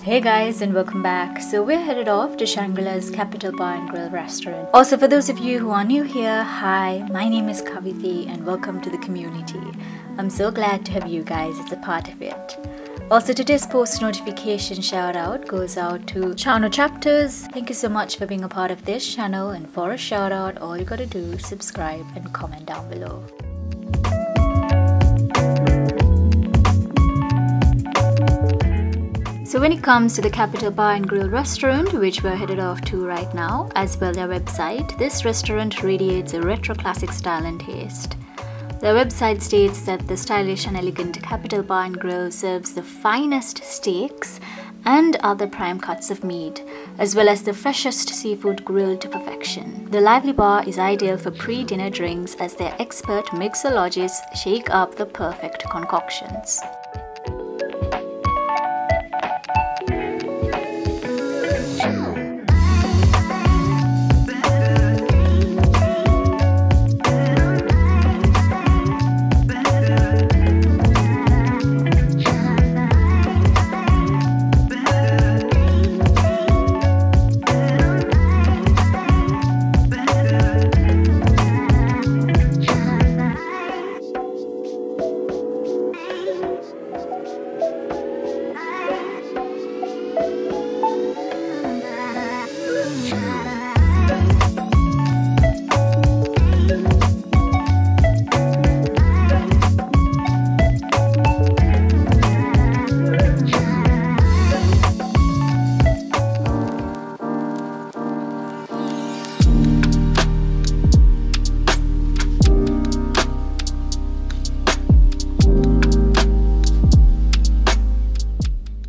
Hey guys, and welcome back. So we're headed off to Shangri-La's Capital Bar and Grill restaurant. Also, for those of you who are new here, hi, my name is Kavithi and welcome to the community. I'm so glad to have you guys as a part of it. Also, today's post notification shout out goes out to Channel Chapters. Thank you so much for being a part of this channel, and for a shout out, all you gotta do is subscribe and comment down below. So when it comes to the Capital Bar and Grill restaurant, which we're headed off to right now, as well as their website, this restaurant radiates a retro classic style and taste. Their website states that the stylish and elegant Capital Bar and Grill serves the finest steaks and other prime cuts of meat, as well as the freshest seafood grilled to perfection. The lively bar is ideal for pre-dinner drinks as their expert mixologists shake up the perfect concoctions.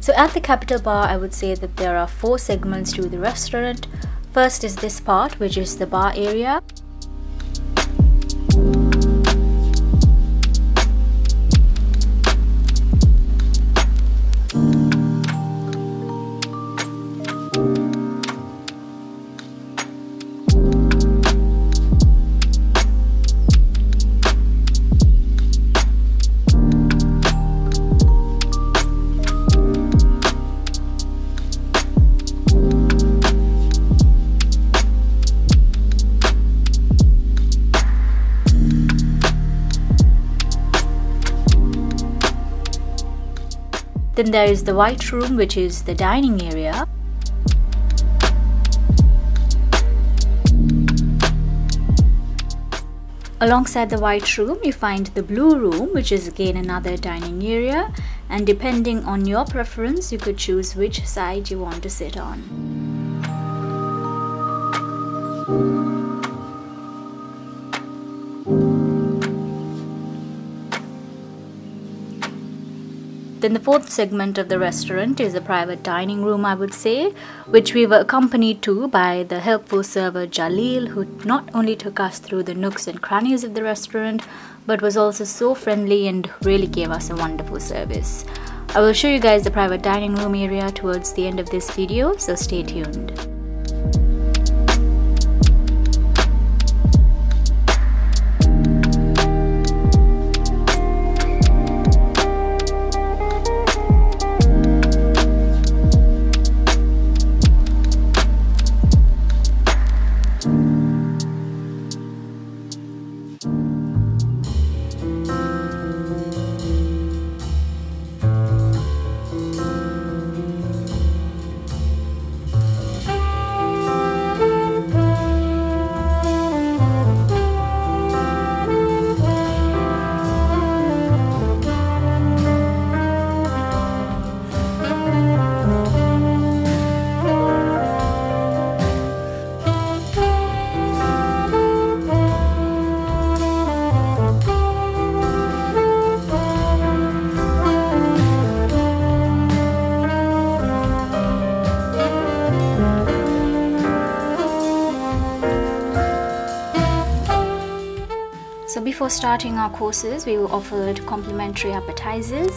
So at the Capital Bar, I would say that there are 4 segments to the restaurant. First is this part, which is the bar area. Then there is the white room, which is the dining area. Alongside the white room, you find the blue room, which is again another dining area, and depending on your preference, you could choose which side you want to sit on. Then the 4th segment of the restaurant is a private dining room, I would say, which we were accompanied to by the helpful server Jalil, who not only took us through the nooks and crannies of the restaurant, but was also so friendly and really gave us a wonderful service. I will show you guys the private dining room area towards the end of this video, so stay tuned. So before starting our courses, we were offered complimentary appetizers.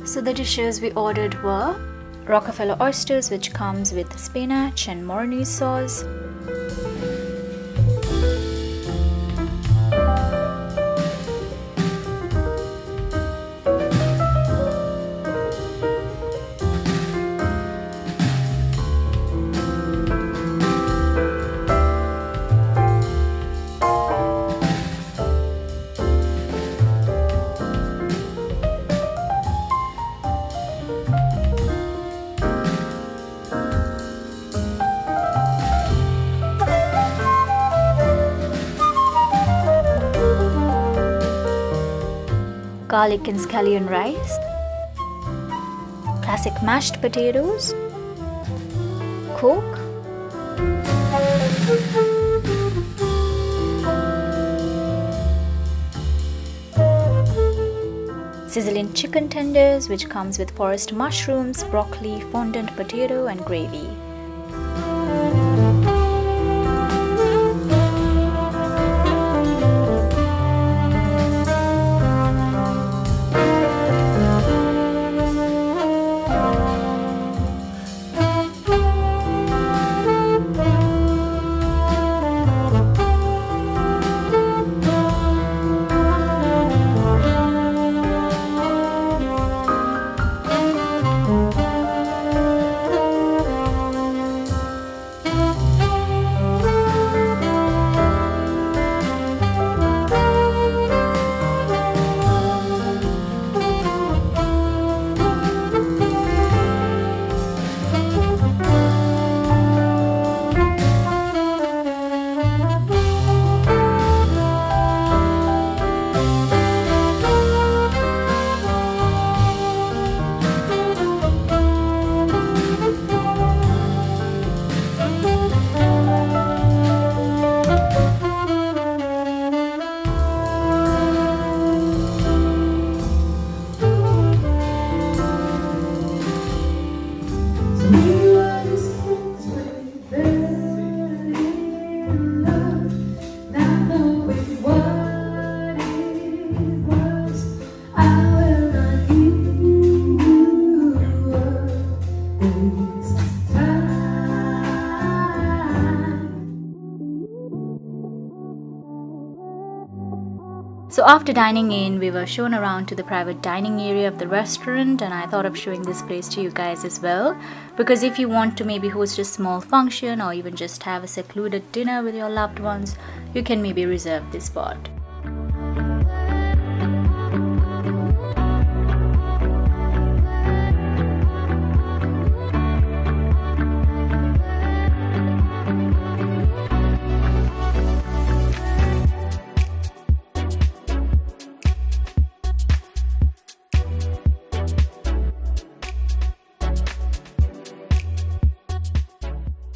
So the dishes we ordered were Rockefeller oysters, which comes with spinach and Mornay sauce, garlic and scallion rice, classic mashed potatoes, Coke, sizzling chicken tenders, which comes with forest mushrooms, broccoli, fondant potato and gravy. So after dining in, we were shown around to the private dining area of the restaurant, and I thought of showing this place to you guys as well, because if you want to maybe host a small function or even just have a secluded dinner with your loved ones, you can maybe reserve this spot.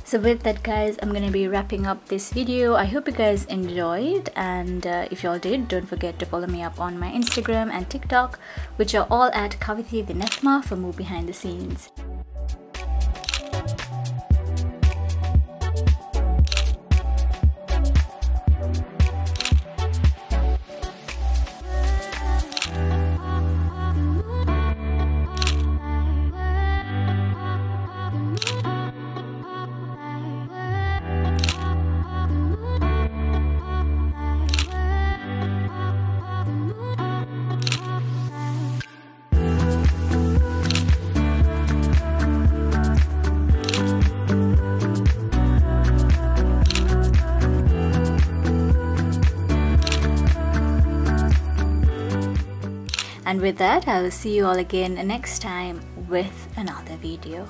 So with that guys, I'm gonna be wrapping up this video. I hope you guys enjoyed, and if y'all did, don't forget to follow me up on my Instagram and TikTok, which are all at Kavithi the Nethma for more behind the scenes. And with that, I will see you all again next time with another video.